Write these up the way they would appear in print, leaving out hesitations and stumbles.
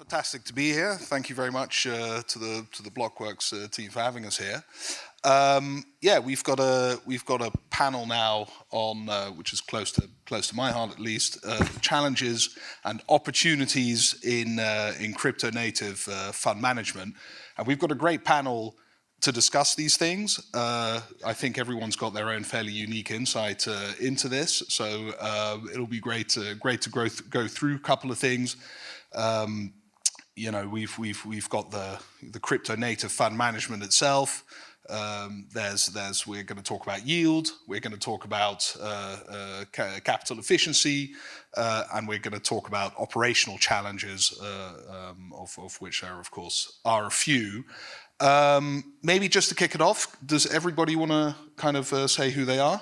Fantastic to be here. Thank you very much to the Blockworks team for having us here. Yeah, we've got a panel now on which is close to my heart at least, challenges and opportunities in crypto native fund management, and we've got a great panel to discuss these things. I think everyone's got their own fairly unique insight into this, so it'll be great to go through a couple of things. You know, we've got the crypto native fund management itself. We're going to talk about yield. We're going to talk about capital efficiency, and we're going to talk about operational challenges, of which there, of course, are a few. Maybe just to kick it off, does everybody want to kind of say who they are?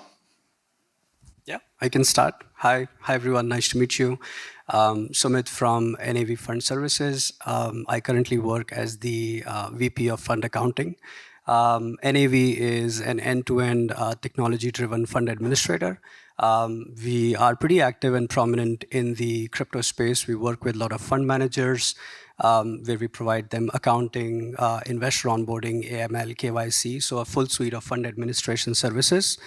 Yeah, I can start. Hi everyone. Nice to meet you. Sumit from NAV Fund Services. I currently work as the VP of Fund Accounting. NAV is an end-to-end technology-driven fund administrator. We are pretty active and prominent in the crypto space. We work with a lot of fund managers where we provide them accounting, investor onboarding, AML, KYC, so a full suite of fund administration services.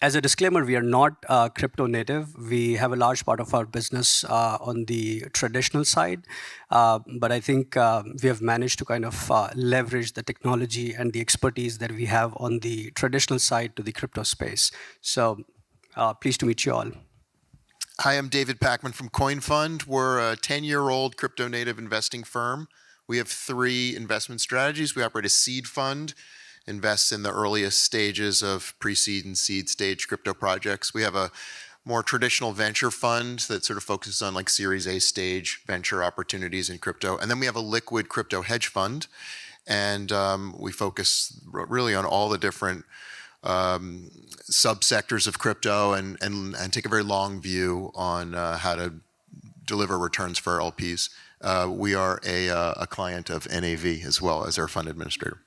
As a disclaimer, we are not crypto native. We have a large part of our business on the traditional side, but I think we have managed to kind of leverage the technology and the expertise that we have on the traditional side to the crypto space. So pleased to meet you all. Hi, I'm David Pakman from Coin Fund. We're a 10-year-old crypto native investing firm. We have 3 investment strategies. We operate a seed fund, invests in the earliest stages of pre-seed and seed stage crypto projects. We have a more traditional venture fund that sort of focuses on like Series A stage venture opportunities in crypto. And then we have a liquid crypto hedge fund. And we focus really on all the different subsectors of crypto and take a very long view on how to deliver returns for our LPs. We are a client of NAV as well as our fund administrator.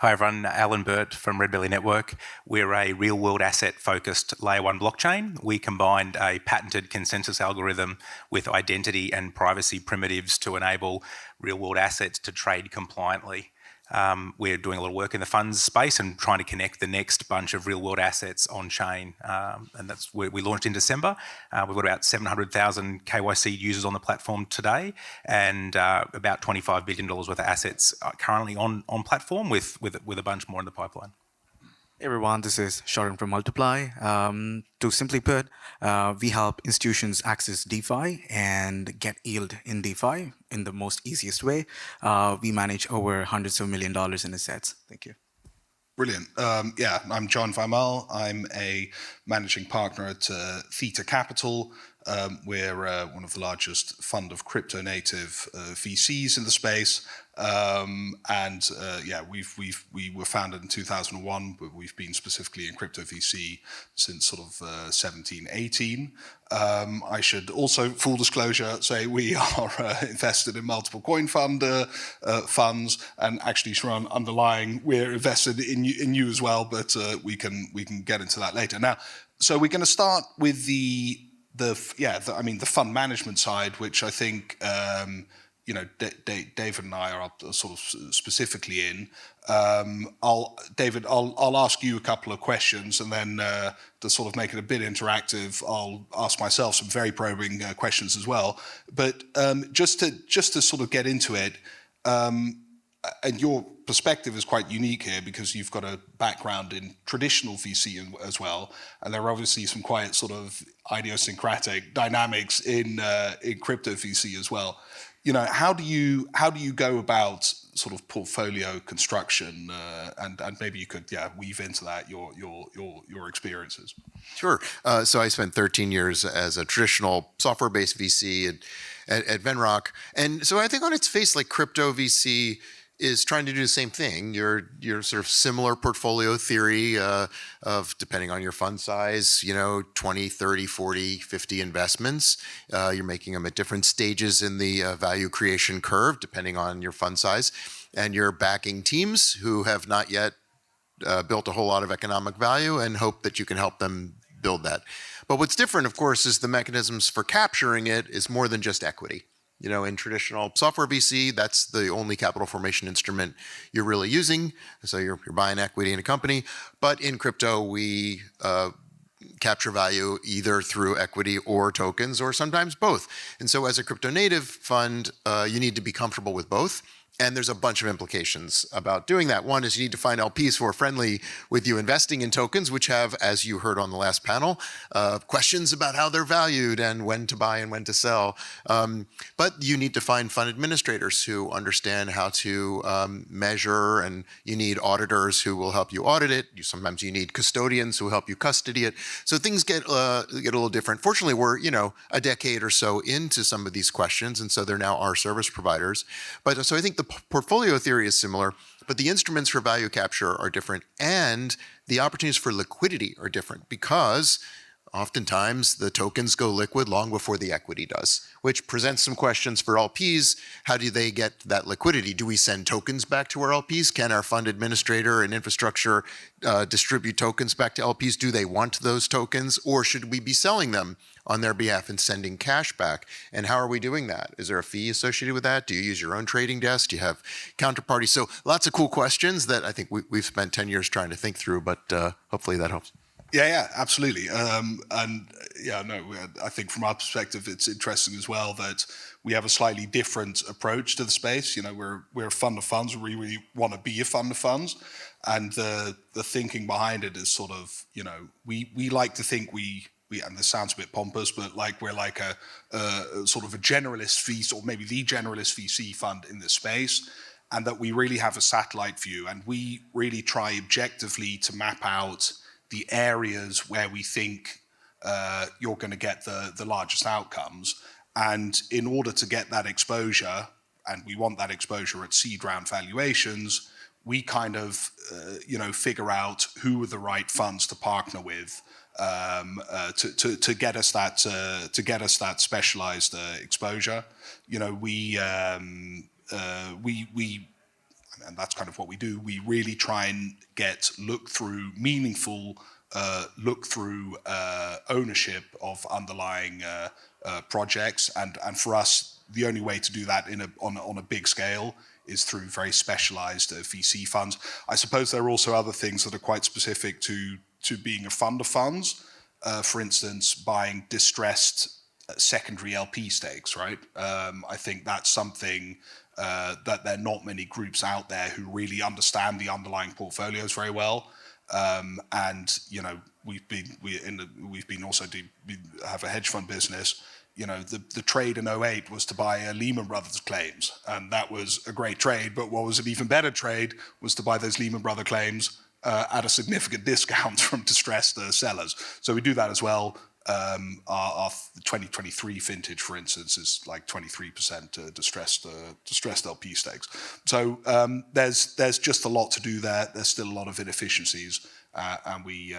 Hi everyone, Alan Burt from Red Belly Network. We're a real-world asset-focused Layer 1 blockchain. We combined a patented consensus algorithm with identity and privacy primitives to enable real-world assets to trade compliantly. We're doing a lot of work in the funds space and trying to connect the next bunch of real-world assets on-chain, and that's where we launched in December. We've got about 700,000 KYC users on the platform today, and about $25 billion worth of assets currently on platform with a bunch more in the pipeline. Hey everyone, this is Shaaran from Multiply. To simply put, we help institutions access DeFi and get yield in DeFi in the most easiest way. We manage over hundreds of $millions in assets. Thank you. Brilliant. Yeah, I'm John Van Marle. I'm a managing partner at Theta Capital. We're one of the largest fund of crypto native VCs in the space. Yeah, we were founded in 2001, but we've been specifically in crypto VC since sort of 17, 18. I should also, full disclosure, say we are invested in multiple coin fund funds, and actually, Shaaran, underlying, we're invested in you as well, but we can get into that later. Now, so we're going to start with the fund management side, which I think you know, David and I are sort of specifically in. David, I'll ask you a couple of questions, and then to sort of make it a bit interactive, I'll ask myself some very probing questions as well. But just to sort of get into it, and your perspective is quite unique here because you've got a background in traditional VC as well, and there are obviously some quite sort of idiosyncratic dynamics in crypto VC as well. You know, how do you go about sort of portfolio construction, and maybe you could weave into that your experiences. Sure. So I spent 13 years as a traditional software-based VC at Venrock, and so I think on its face, like crypto VC is trying to do the same thing. Your sort of similar portfolio theory of, depending on your fund size, you know, 20, 30, 40, 50 investments. You're making them at different stages in the value creation curve, depending on your fund size. And you're backing teams who have not yet built a whole lot of economic value and hope that you can help them build that. But what's different, of course, is the mechanisms for capturing it is more than just equity. You know, in traditional software VC, that's the only capital formation instrument you're really using. So you're buying equity in a company. But in crypto, we capture value either through equity or tokens, or sometimes both. And so as a crypto native fund, you need to be comfortable with both. And there's a bunch of implications about doing that. One is you need to find LPs who are friendly with you investing in tokens, which have, as you heard on the last panel, questions about how they're valued and when to buy and when to sell. But you need to find fund administrators who understand how to measure, and you need auditors who will help you audit it. Sometimes you need custodians who help you custody it. So things get a little different. Fortunately, we're a decade or so into some of these questions, and so they're now our service providers. But so I think the portfolio theory is similar, but the instruments for value capture are different, and the opportunities for liquidity are different, because oftentimes the tokens go liquid long before the equity does, which presents some questions for LPs. How do they get that liquidity? Do we send tokens back to our LPs? Can our fund administrator and infrastructure distribute tokens back to LPs? Do they want those tokens, or should we be selling them on their behalf and sending cash back? And how are we doing that? Is there a fee associated with that? Do you use your own trading desk? Do you have counterparties? So lots of cool questions that I think we've spent 10 years trying to think through, but hopefully that helps. Yeah, absolutely. I think from our perspective, it's interesting as well that we have a slightly different approach to the space. We're a fund of funds. We really want to be a fund of funds. And the thinking behind it is sort of, we like to think and this sounds a bit pompous, but we're like a sort of a generalist VC, or maybe the generalist VC fund in this space, and that we really have a satellite view, and we really try objectively to map out the areas where we think you're going to get the largest outcomes. And in order to get that exposure, and we want that exposure at seed round valuations, we kind of figure out who are the right funds to partner with to get us that specialized exposure. And that's kind of what we do. We really try and get meaningful look-through ownership of underlying projects. And for us, the only way to do that on a big scale is through very specialized VC funds. I suppose there are also other things that are quite specific to being a fund of funds. For instance, buying distressed secondary LP stakes, right? I think that's something that there are not many groups out there who really understand the underlying portfolios very well. And we've been also have a hedge fund business. The trade in 2008 was to buy Lehman Brothers claims, and that was a great trade. But what was an even better trade was to buy those Lehman Brothers claims at a significant discount from distressed sellers. So we do that as well. Our 2023 vintage, for instance, is like 23% distressed LP stakes. So there's just a lot to do there. There's still a lot of inefficiencies, and we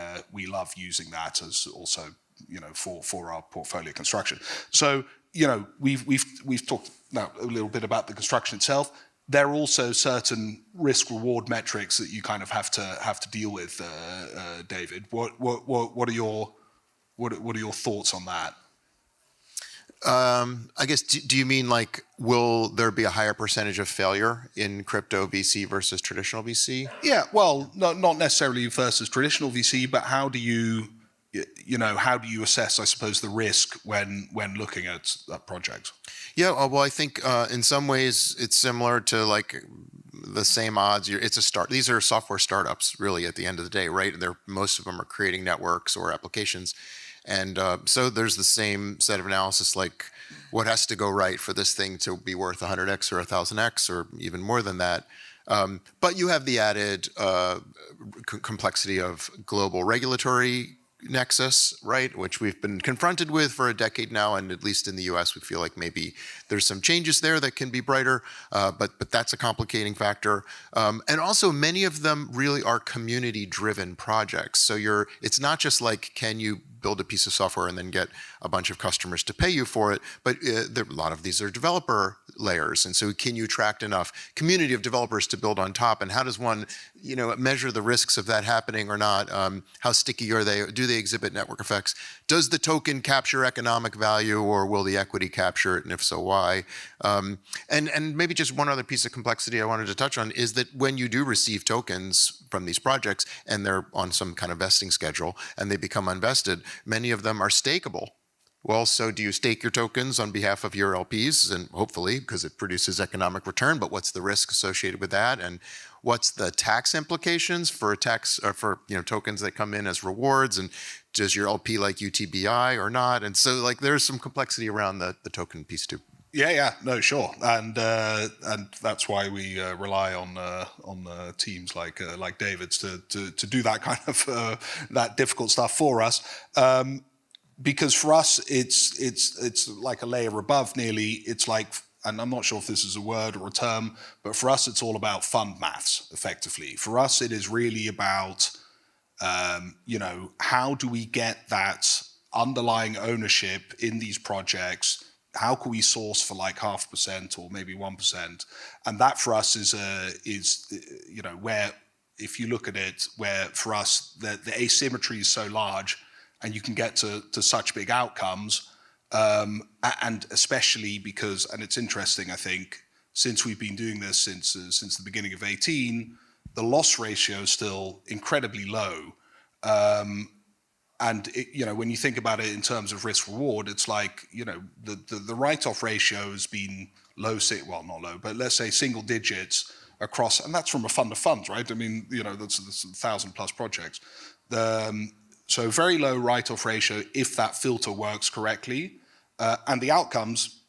love using that as also for our portfolio construction. So we've talked now a little bit about the construction itself. There are also certain risk-reward metrics that you kind of have to deal with, David. What are your thoughts on that? I guess, do you mean will there be a higher percentage of failure in crypto VC versus traditional VC? Yeah, well, not necessarily versus traditional VC, but how do you assess, I suppose, the risk when looking at projects? Yeah, well, I think in some ways it's similar to the same odds. It's a start. These are software startups, really, at the end of the day, right? Most of them are creating networks or applications. And so there's the same set of analysis, what has to go right for this thing to be worth 100x or 1000x or even more than that. But you have the added complexity of global regulatory nexus, right, which we've been confronted with for a decade now, and at least in the US, we feel like maybe there's some changes there that can be brighter, but that's a complicating factor. And also, many of them really are community-driven projects. So it's not just can you build a piece of software and then get a bunch of customers to pay you for it, but a lot of these are layers? And so can you attract enough community of developers to build on top? And how does one, measure the risks of that happening or not? How sticky are they? Do they exhibit network effects? Does the token capture economic value, or will the equity capture it? And if so, why? And maybe just one other piece of complexity I wanted to touch on is that when you do receive tokens from these projects and they're on some kind of vesting schedule and they become unvested, many of them are stakeable. Well, so do you stake your tokens on behalf of your LPs? And hopefully, because it produces economic return, but what's the risk associated with that? And what's the tax implications for tokens that come in as rewards? And does your LP like UTBI or not? And so there's some complexity around the token piece too. Yeah, no, sure, and that's why we rely on teams like David's to do that kind of that difficult stuff for us. Because for us, it's like a layer above nearly. It's like, and I'm not sure if this is a word or a term, but for us, it's all about fund maths, effectively. For us, it is really about, how do we get that underlying ownership in these projects? How can we source for 0.5% or maybe 1%? And that for us is where, if you look at it, where for us, the asymmetry is so large, and you can get to such big outcomes, and especially because, and it's interesting, I think, since we've been doing this since the beginning of 2018, the loss ratio is still incredibly low. And when you think about it in terms of risk reward, it's like, the write-off ratio has been not low, but let's say single digits across, and that's from a fund of funds, right? I mean, that's 1,000+ projects. So very low write-off ratio if that filter works correctly, and the outcomes,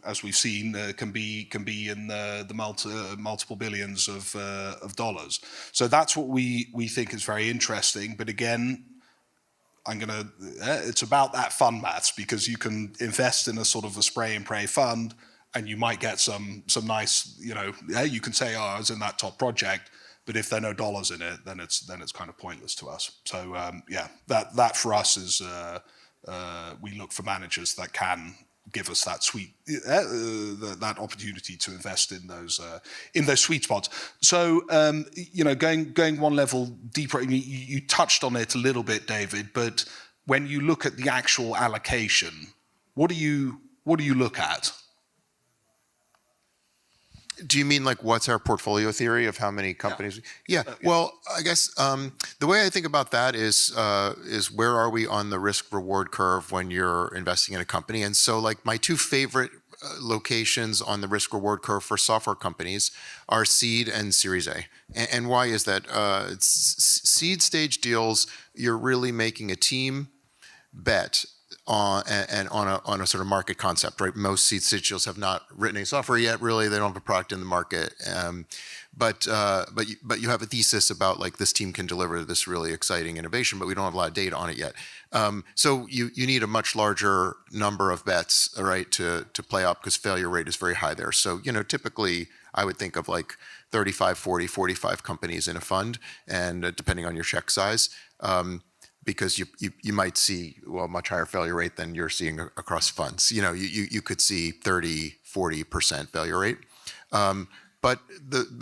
as we've seen, can be in the multiple billions of dollars. So that's what we think is very interesting. But again, it's about that fund maths, because you can invest in a sort of a spray and pray fund, and you might get some nice, you can say, I was in that top project. But if there are no dollars in it, then it's kind of pointless to us. So that for us is we look for managers that can give us that that opportunity to invest in those sweet spots. So going one level deeper, you touched on it a little bit, David. But when you look at the actual allocation, what do you look at? Do you mean what's our portfolio theory of how many companies? Yeah. Well, I guess the way I think about that is where are we on the risk reward curve when you're investing in a company? And so my two favorite locations on the risk reward curve for software companies are seed and Series A. And why is that? Seed stage deals, you're really making a team bet on a sort of market concept, right? Most seed stage deals have not written any software yet. Really, they don't have a product in the market, but you have a thesis about this team can deliver this really exciting innovation, but we don't have a lot of data on it yet. So you need a much larger number of bets, right, to play up, because failure rate is very high there. So typically I would think of 35, 40, 45 companies in a fund, and depending on your check size. Because you might see a much higher failure rate than you're seeing across funds. You could see 30, 40% failure rate. But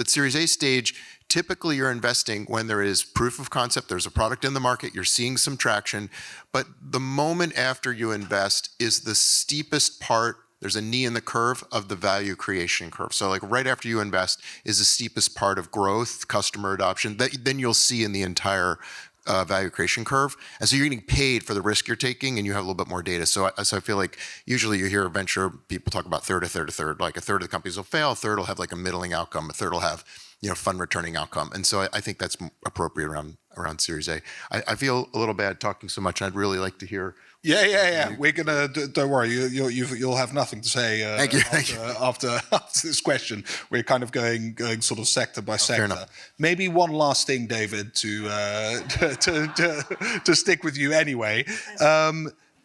Series A stage, typically you're investing when there is proof of concept, there's a product in the market, you're seeing some traction, but the moment after you invest is the steepest part. There's a knee in the curve of the value creation curve. So right after you invest is the steepest part of growth, customer adoption, that then you'll see in the entire value creation curve. And so you're getting paid for the risk you're taking, and you have a little bit more data. So I feel usually you hear venture people talk about third. A third of the companies will fail, a third will have a middling outcome, a third will have fund returning outcome. And so I think that's appropriate around Series A. I feel a little bad talking so much. I'd really like to hear. Yeah. We're gonna. Don't worry. You'll have nothing to say. Thank you. After this question, we're kind of going sort of sector by sector. Fair enough. Maybe one last thing, David, to stick with you anyway.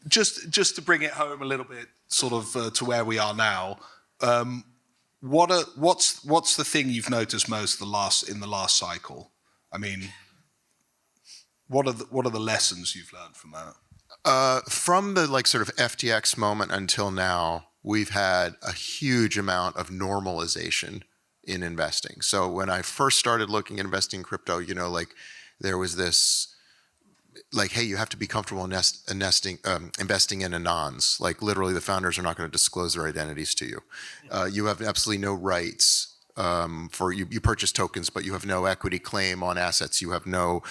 Just to bring it home a little bit, sort of to where we are now. What's the thing you've noticed most in the last cycle? I mean, what are the lessons you've learned from that? From the sort of FTX moment until now, we've had a huge amount of normalization in investing. So when I first started looking at investing in crypto, like there was this, like, hey, you have to be comfortable investing in anons. Like literally the founders are not going to disclose their identities to you. You have absolutely no rights. You purchase tokens, but you have no equity claim on assets. You have no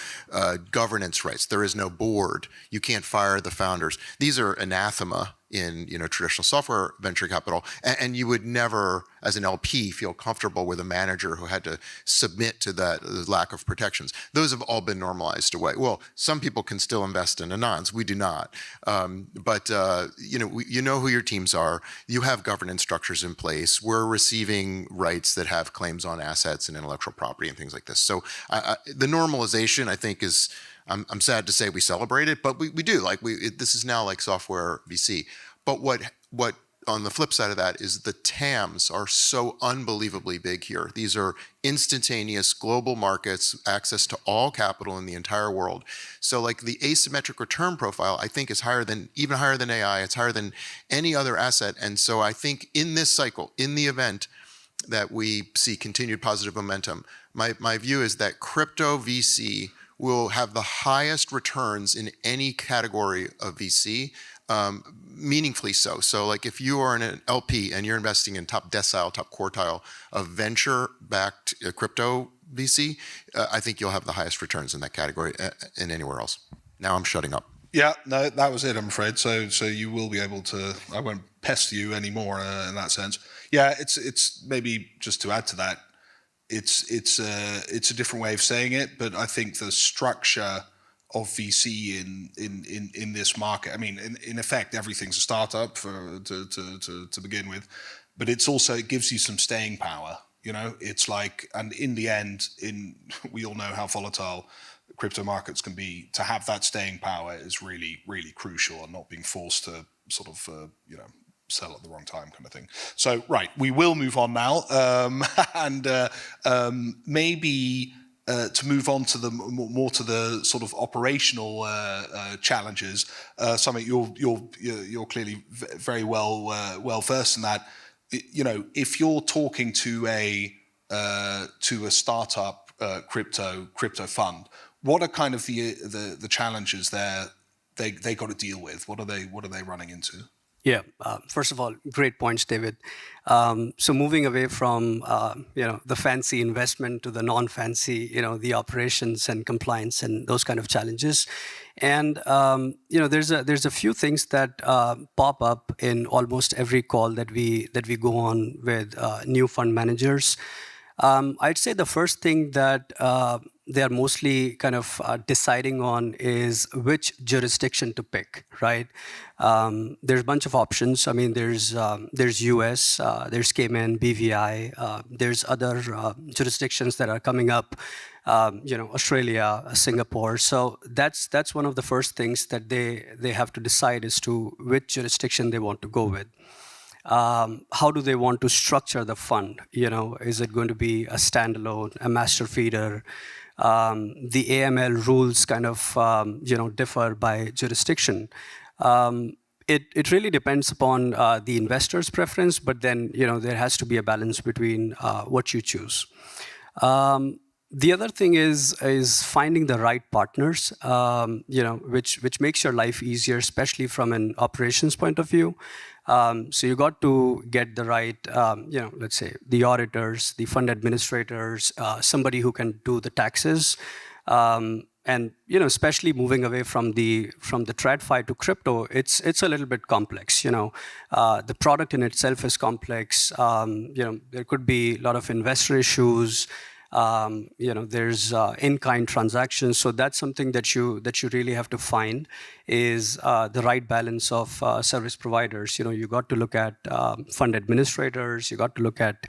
governance rights. There is no board. You can't fire the founders. These are anathema in traditional software venture capital, and you would never, as an LP, feel comfortable with a manager who had to submit to that lack of protections. Those have all been normalized away. Well, some people can still invest in anons. We do not, but you know who your teams are. You have governance structures in place. We're receiving rights that have claims on assets and intellectual property and things like this. So the normalization, I think, is. I'm sad to say we celebrate it, but we do. This is now like software VC. But what on the flip side of that is the TAMs are so unbelievably big here. These are instantaneous global markets, access to all capital in the entire world. So like the asymmetric return profile, I think is even higher than AI. It's higher than any other asset. And so I think in this cycle, in the event that we see continued positive momentum, my view is that crypto VC will have the highest returns in any category of VC, meaningfully so. So like if you are an LP and you're investing in top decile, top quartile of venture-backed crypto VC, I think you'll have the highest returns in that category in anywhere else. Now I'm shutting up. Yeah, no, that was it, I'm afraid. So you will be able to, I won't pester you anymore in that sense. Yeah, it's maybe just to add to that, it's a different way of saying it, but I think the structure of VC in this market, I mean, in effect, everything's a startup to begin with, but it gives you some staying power. It's like, and in the end, we all know how volatile crypto markets can be. To have that staying power is really, really crucial, and not being forced to sort of sell at the wrong time kind of thing. So, right, we will move on now, and maybe to move on to the more to the sort of operational challenges. Sumit, you're clearly very well versed in that. If you're talking to a startup crypto fund, what are kind of the challenges they got to deal with? What are they running into? Yeah. First of all, great points, David. So moving away from the fancy investment to the non-fancy, the operations and compliance and those kind of challenges, and there's a few things that pop up in almost every call that we go on with new fund managers. I'd say the first thing that they are mostly kind of deciding on is which jurisdiction to pick, right? There's a bunch of options. I mean, there's US, there's Cayman, BVI, there's other jurisdictions that are coming up, Australia, Singapore. So that's one of the first things that they have to decide as to which jurisdiction they want to go with. How do they want to structure the fund? Is it going to be a standalone, a master feeder? The AML rules kind of differ by jurisdiction. It really depends upon the investor's preference, but then there has to be a balance between what you choose. The other thing is finding the right partners, which makes your life easier, especially from an operations point of view. So you got to get the right, let's say the auditors, the fund administrators, somebody who can do the taxes, and especially moving away from the TradFi to crypto, it's a little bit complex. The product in itself is complex. There could be a lot of investor issues. There's in-kind transactions, so that's something that you really have to find is the right balance of service providers. You got to look at fund administrators. You got to look at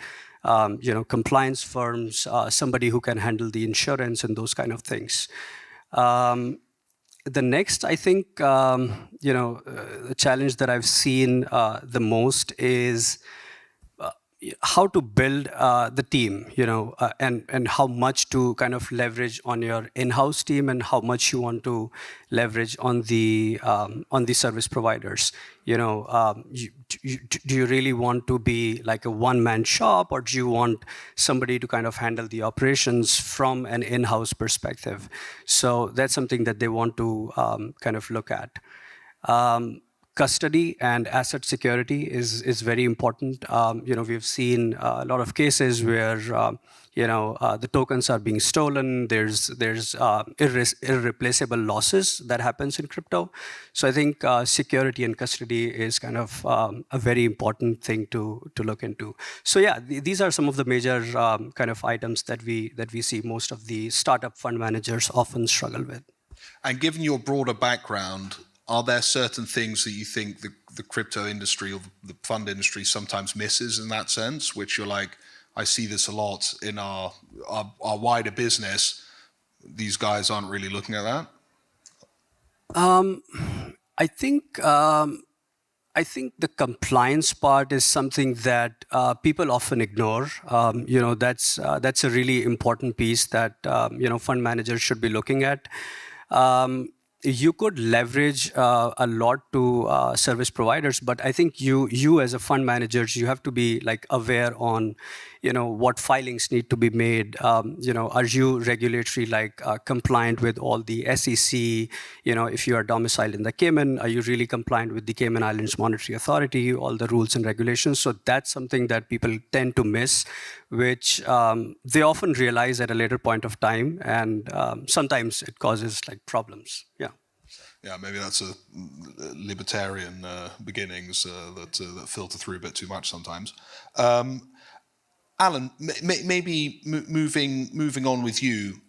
compliance firms, somebody who can handle the insurance and those kind of things. The next, I think, the challenge that I've seen the most is how to build the team, and how much to kind of leverage on your in-house team and how much you want to leverage on the service providers. Do you really want to be like a one-man shop, or do you want somebody to kind of handle the operations from an in-house perspective? So that's something that they want to kind of look at. Custody and asset security is very important. We've seen a lot of cases where the tokens are being stolen. There's irreplaceable losses that happens in crypto. So I think security and custody is kind of a very important thing to look into. So yeah, these are some of the major kind of items that we see most of the startup fund managers often struggle with. And given your broader background, are there certain things that you think the crypto industry or the fund industry sometimes misses in that sense, which you're like, I see this a lot in our wider business, these guys aren't really looking at that? I think the compliance part is something that people often ignore. That's a really important piece that fund managers should be looking at. You could leverage a lot to service providers, but I think you as a fund manager, you have to be like aware on what filings need to be made. Are you regulatory compliant with all the SEC? If you are domiciled in the Cayman, are you really compliant with the Cayman Islands Monetary Authority, all the rules and regulations? So that's something that people tend to miss, which they often realize at a later point of time, and sometimes it causes problems. Yeah. Yeah, maybe that's a libertarian beginnings that filter through a bit too much sometimes. Alan, maybe moving on with you,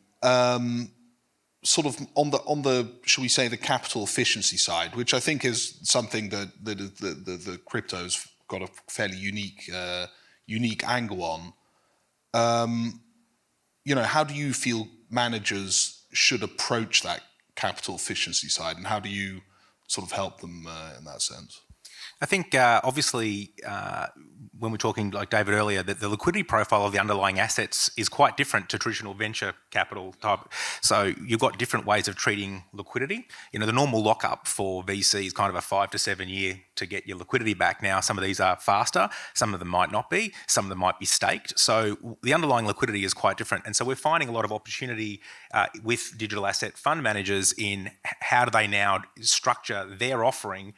sort of on the shall we say the capital efficiency side, which I think is something that the crypto's got a fairly unique angle on. How do you feel managers should approach that capital efficiency side, and how do you sort of help them in that sense? I think obviously when we're talking, like David earlier, that the liquidity profile of the underlying assets is quite different to traditional venture capital type. So you've got different ways of treating liquidity. The normal lockup for VC is kind of a 5 to 7 year to get your liquidity back. Now, some of these are faster, some of them might not be, some of them might be staked. So the underlying liquidity is quite different. And so we're finding a lot of opportunity with digital asset fund managers in how do they now structure their offering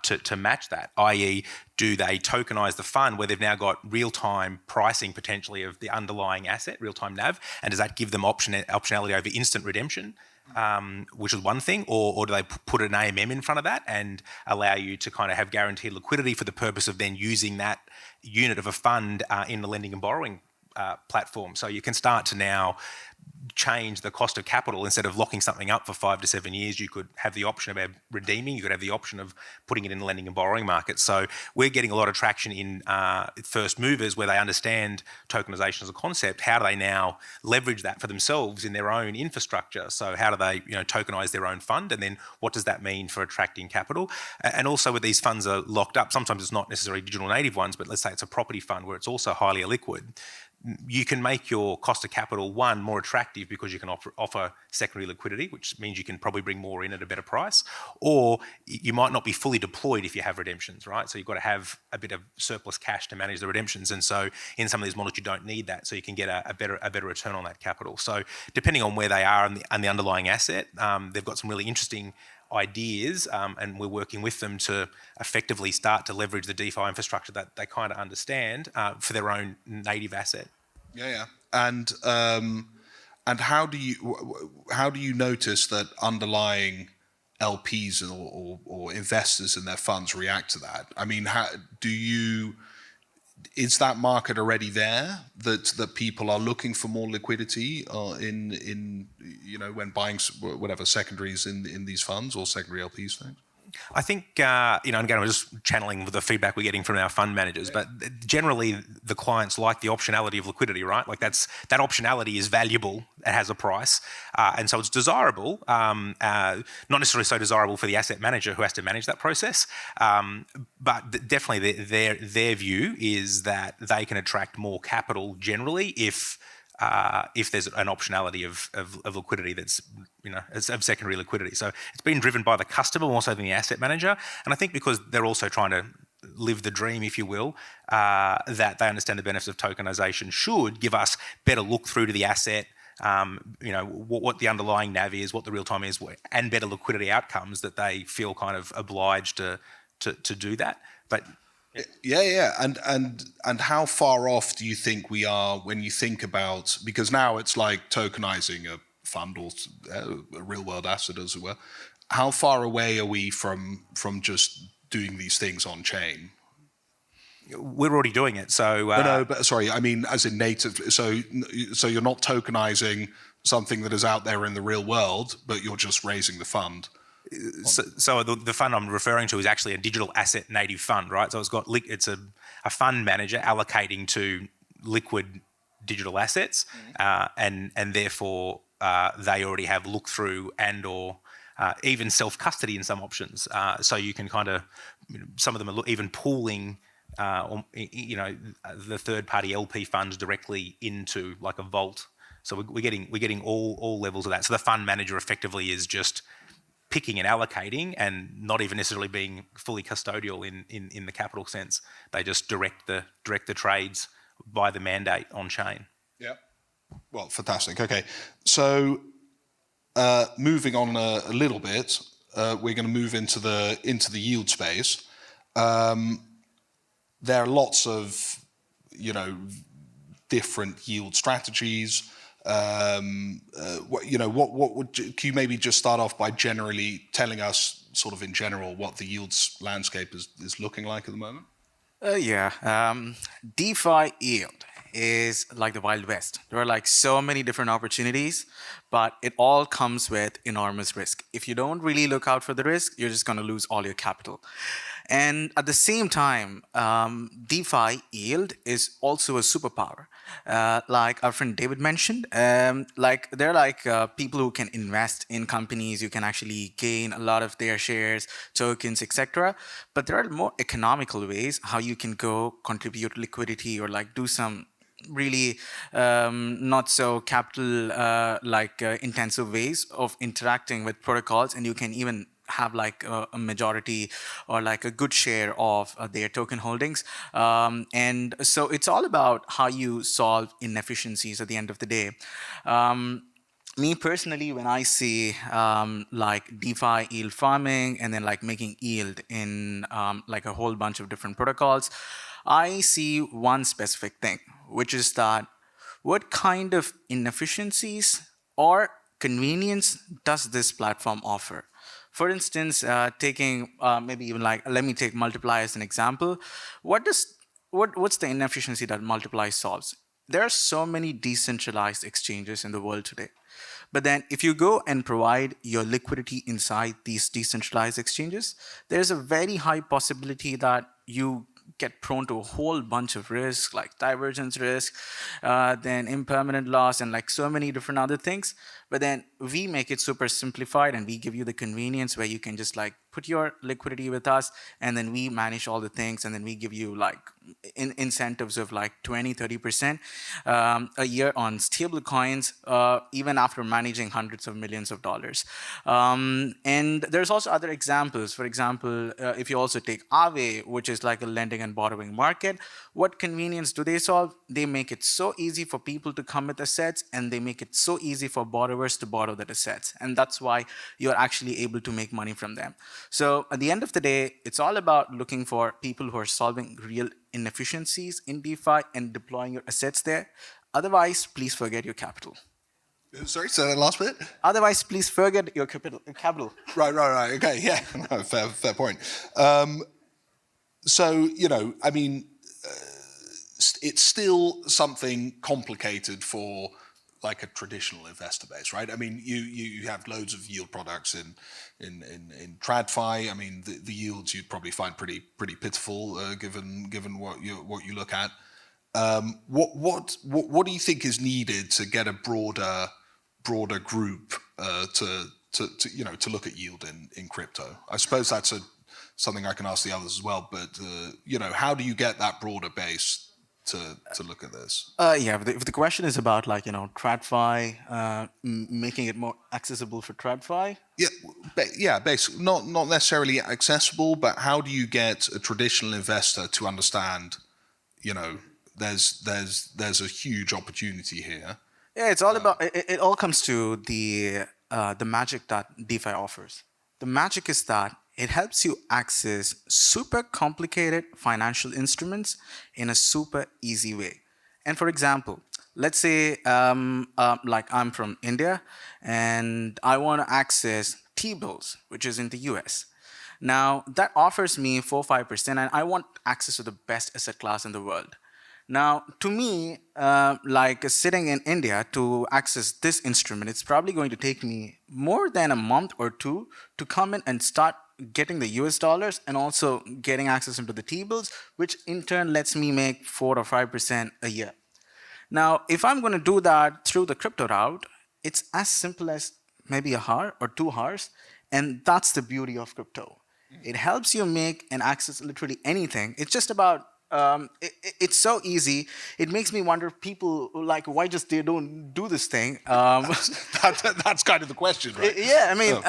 to match that, i.e. do they tokenize the fund where they've now got real-time pricing potentially of the underlying asset, real-time NAV, and does that give them optionality over instant redemption, which is one thing, or do they put an AMM in front of that and allow you to kind of have guaranteed liquidity for the purpose of then using that unit of a fund in the lending and borrowing platform? So you can start to now change the cost of capital. Instead of locking something up for 5 to 7 years, you could have the option of redeeming, you could have the option of putting it in the lending and borrowing market. So we're getting a lot of traction in first movers where they understand tokenization as a concept. How do they now leverage that for themselves in their own infrastructure? So how do they tokenize their own fund, and then what does that mean for attracting capital? And also with these funds are locked up, sometimes it's not necessarily digital native ones, but let's say it's a property fund where it's also highly illiquid. You can make your cost of capital, one, more attractive because you can offer secondary liquidity, which means you can probably bring more in at a better price, or you might not be fully deployed if you have redemptions, right? So you've got to have a bit of surplus cash to manage the redemptions, and so in some of these models you don't need that, so you can get a better return on that capital. So depending on where they are and the underlying asset, they've got some really interesting ideas, and we're working with them to effectively start to leverage the DeFi infrastructure that they kind of understand for their own native asset. Yeah. And how do you notice that underlying LPs or investors in their funds react to that? I mean, is that market already there that people are looking for more liquidity in when buying whatever secondaries in these funds or secondary LPs things? I think, and again, I'm just channeling the feedback we're getting from our fund managers, but generally the clients like the optionality of liquidity, right? Like that optionality is valuable, it has a price, and so it's desirable, not necessarily so desirable for the asset manager who has to manage that process, but definitely their view is that they can attract more capital generally if there's an optionality of liquidity that's, of secondary liquidity. So it's been driven by the customer more so than the asset manager. And I think because they're also trying to live the dream, if you will, that they understand the benefits of tokenization should give us better look through to the asset, what the underlying NAV is, what the real time is, and better liquidity outcomes, that they feel kind of obliged to do that. But yeah, and how far off do you think we are when you think about, because now it's like tokenizing a fund or a real world asset, as it were. How far away are we from just doing these things on chain? We're already doing it. So no, but sorry, I mean as in native. So you're not tokenizing something that is out there in the real world, but you're just raising the fund. So the fund I'm referring to is actually a digital asset native fund, right? So it's a fund manager allocating to liquid digital assets, and therefore they already have look through and or even self custody in some options. So you can kind of, some of them are even pooling, the third party LP funds directly into like a vault. So we're getting all levels of that. So the fund manager effectively is just picking and allocating, and not even necessarily being fully custodial in the capital sense. They just direct the trades by the mandate on chain. Yeah. Well, fantastic. Okay, so moving on a little bit, we're going to move into the yield space. There are lots of different yield strategies. Can you maybe just start off by generally telling us, sort of in general, what the yields landscape is looking like at the moment? DeFi yield is like the Wild West. There are like so many different opportunities, but it all comes with enormous risk. If you don't really look out for the risk, you're just going to lose all your capital. And at the same time, DeFi yield is also a superpower. Like our friend David mentioned, they're like people who can invest in companies. You can actually gain a lot of their shares, tokens, etc. But there are more economical ways how you can go contribute liquidity or like do some really not so capital intensive ways of interacting with protocols, and you can even have like a majority or like a good share of their token holdings. And so it's all about how you solve inefficiencies at the end of the day. Me personally, when I see like DeFi yield farming and then like making yield in like a whole bunch of different protocols, I see one specific thing, which is that what kind of inefficiencies or convenience does this platform offer? For instance, taking maybe even like, let me take Multiply as an example. What's the inefficiency that Multiply solves? There are so many decentralized exchanges in the world today. But then if you go and provide your liquidity inside these decentralized exchanges, there's a very high possibility that you get prone to a whole bunch of risks, like divergence risk, then impermanent loss, and like so many different other things. But then we make it super simplified, and we give you the convenience where you can just like put your liquidity with us, and then we manage all the things, and then we give you like incentives of like 20-30% a year on stable coins, even after managing hundreds of millions of dollars. And there's also other examples. For example, if you also take Aave, which is like a lending and borrowing market, what convenience do they solve? They make it so easy for people to come with assets, and they make it so easy for borrowers to borrow that assets. And that's why you're actually able to make money from them. So at the end of the day, it's all about looking for people who are solving real inefficiencies in DeFi and deploying your assets there. Otherwise, please forget your capital. Sorry, say that last bit? Otherwise, please forget your capital. Right. Okay, yeah, no, fair point. So, I mean, it's still something complicated for like a traditional investor base, right? I mean, you have loads of yield products in TradFi. I mean, the yields you'd probably find pretty pitiful, given what you look at. What do you think is needed to get a broader group to look at yield in crypto? I suppose that's something I can ask the others as well. But how do you get that broader base to look at this? Yeah, if the question is about TradFi, making it more accessible for TradFi. Yeah, basically not necessarily accessible, but how do you get a traditional investor to understand? There's a huge opportunity here. Yeah, it's all about. It all comes to the magic that DeFi offers. The magic is that it helps you access super complicated financial instruments in a super easy way. And for example, let's say like I'm from India and I want to access T-bills, which is in the US. Now that offers me 4-5%, and I want access to the best asset class in the world. Now, to me, like sitting in India to access this instrument, it's probably going to take me more than a month or two to come in and start getting the US dollars and also getting access into the T-bills, which in turn lets me make 4 or 5% a year. Now, if I'm going to do that through the crypto route, it's as simple as maybe a hour or 2 hours, and that's the beauty of crypto. It helps you make and access literally anything. It's just about it's so easy. It makes me wonder, people like, why just they don't do this thing? That's kind of the question, right? Yeah, I mean,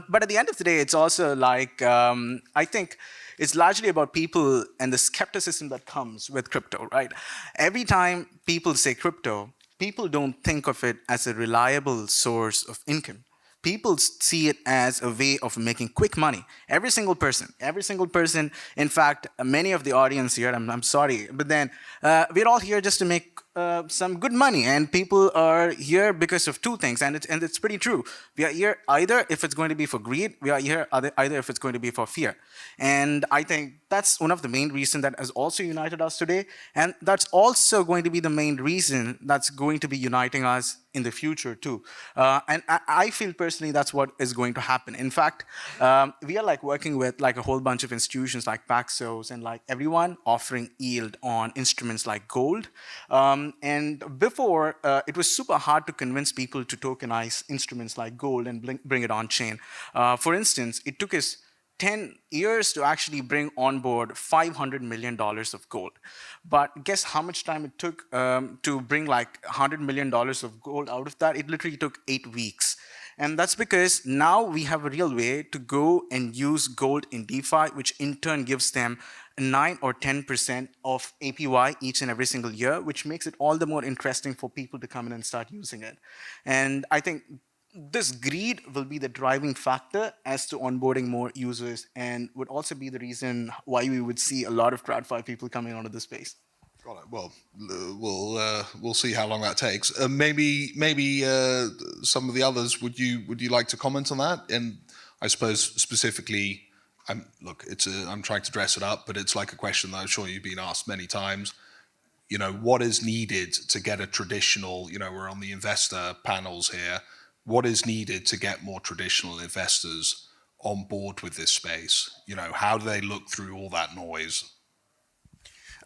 but at the end of the day, it's also like, I think it's largely about people and the skepticism that comes with crypto, right? Every time people say crypto, people don't think of it as a reliable source of income. People see it as a way of making quick money. Every single person. In fact, many of the audience here, I'm sorry, but then we're all here just to make some good money, and people are here because of 2 things, and it's pretty true. We are here either if it's going to be for greed, we are here either if it's going to be for fear. And I think that's one of the main reasons that has also united us today, and that's also going to be the main reason that's going to be uniting us in the future too. And I feel personally that's what is going to happen. In fact, we are like working with like a whole bunch of institutions like Paxos and like everyone offering yield on instruments like gold. And before, it was super hard to convince people to tokenize instruments like gold and bring it on chain. For instance, it took us 10 years to actually bring on board $500 million of gold. But guess how much time it took to bring like $100 million of gold out of that? It literally took 8 weeks. And that's because now we have a real way to go and use gold in DeFi, which in turn gives them 9 or 10% of APY each and every single year, which makes it all the more interesting for people to come in and start using it. And I think this greed will be the driving factor as to onboarding more users, and would also be the reason why we would see a lot of TradFi people coming onto the space. Got it. Well, we'll see how long that takes. Maybe some of the others. Would you like to comment on that? And I suppose specifically, I'm trying to dress it up, but it's like a question that I'm sure you've been asked many times. What is needed to get a traditional? We're on the investor panels here. What is needed to get more traditional investors on board with this space? How do they look through all that noise?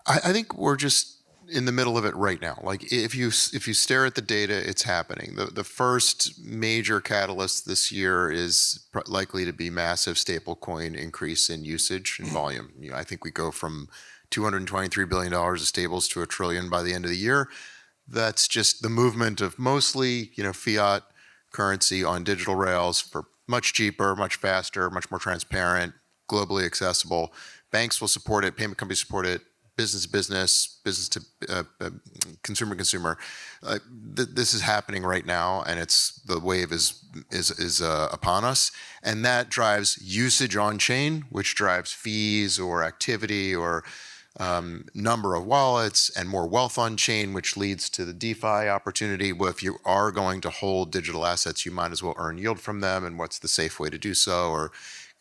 I think we're just in the middle of it right now. Like if you stare at the data, it's happening. The first major catalyst this year is likely to be massive stablecoin increase in usage and volume. I think we go from $223 billion of stables to $1 trillion by the end of the year. That's just the movement of mostly fiat currency on digital rails for much cheaper, much faster, much more transparent, globally accessible. Banks will support it, payment companies support it, business to consumer. This is happening right now, and the wave is upon us, and that drives usage on chain, which drives fees or activity or number of wallets and more wealth on chain, which leads to the DeFi opportunity. Well, if you are going to hold digital assets, you might as well earn yield from them, and what's the safe way to do so, or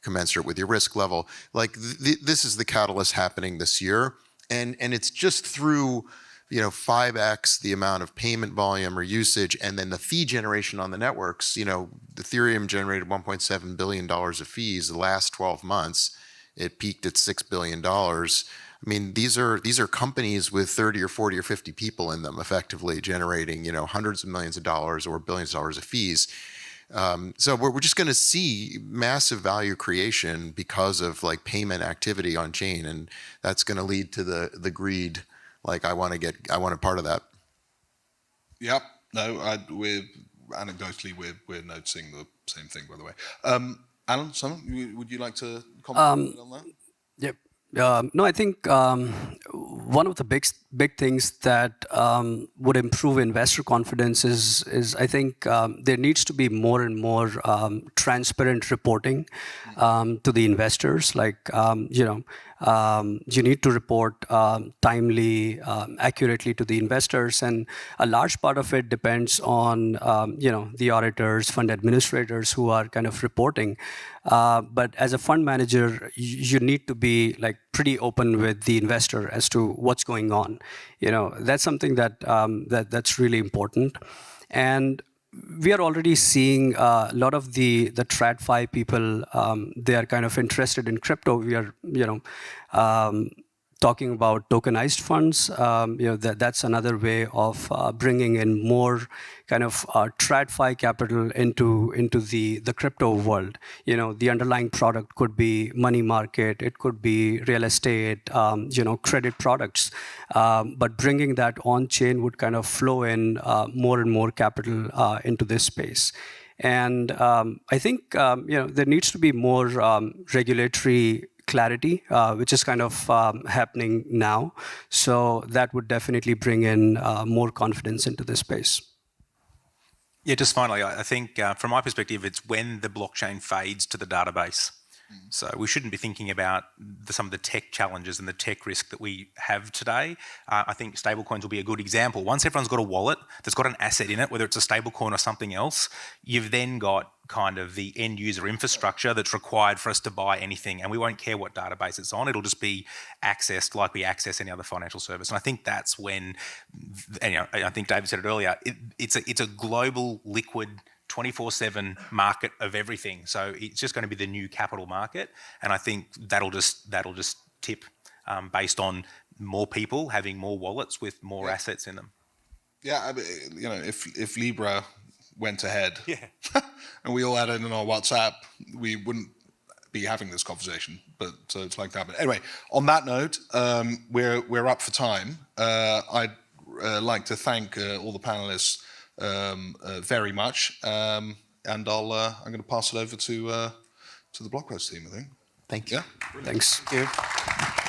commensurate with your risk level. Like this is the catalyst happening this year, and it's just through 5x the amount of payment volume or usage, and then the fee generation on the networks. Ethereum generated $1.7 billion of fees the last 12 months. It peaked at $6 billion. I mean, these are companies with 30 or 40 or 50 people in them, effectively generating hundreds of millions of dollars or billions of dollars of fees. So we're just going to see massive value creation because of like payment activity on chain, and that's going to lead to the greed. Like I want a part of that. Yep. No, we're anecdotally we're noticing the same thing, by the way. Alan, Sumit, would you like to comment on that? Yep. No, I think one of the big things that would improve investor confidence is I think there needs to be more and more transparent reporting to the investors. Like you need to report timely, accurately to the investors, and a large part of it depends on the auditors, fund administrators who are kind of reporting. But as a fund manager, you need to be like pretty open with the investor as to what's going on. That's something that's really important. And we are already seeing a lot of the TradFi people. They are kind of interested in crypto. We are talking about tokenized funds. That's another way of bringing in more kind of TradFi capital into the crypto world. The underlying product could be money market, it could be real estate, credit products. But bringing that on chain would kind of flow in more and more capital into this space. And I think there needs to be more regulatory clarity, which is kind of happening now. So that would definitely bring in more confidence into this space. Yeah, just finally, I think from my perspective, it's when the blockchain fades to the database. So we shouldn't be thinking about some of the tech challenges and the tech risk that we have today. I think stablecoins will be a good example. Once everyone's got a wallet that's got an asset in it, whether it's a stablecoin or something else, you've then got kind of the end user infrastructure that's required for us to buy anything, and we won't care what database it's on. It'll just be accessed like we access any other financial service. And I think that's when, I think David said it earlier, it's a global liquid 24/7 market of everything. So it's just going to be the new capital market, and I think that'll just tip based on more people having more wallets with more assets in them. Yeah, I mean, if Libra went ahead, and we all had it in our WhatsApp, we wouldn't be having this conversation. But so it's like that. But anyway, on that note, we're up for time. I'd like to thank all the panelists very much, and I'm going to pass it over to the Blockworks team, I think. Thank you. Yeah. Thanks. Thank you.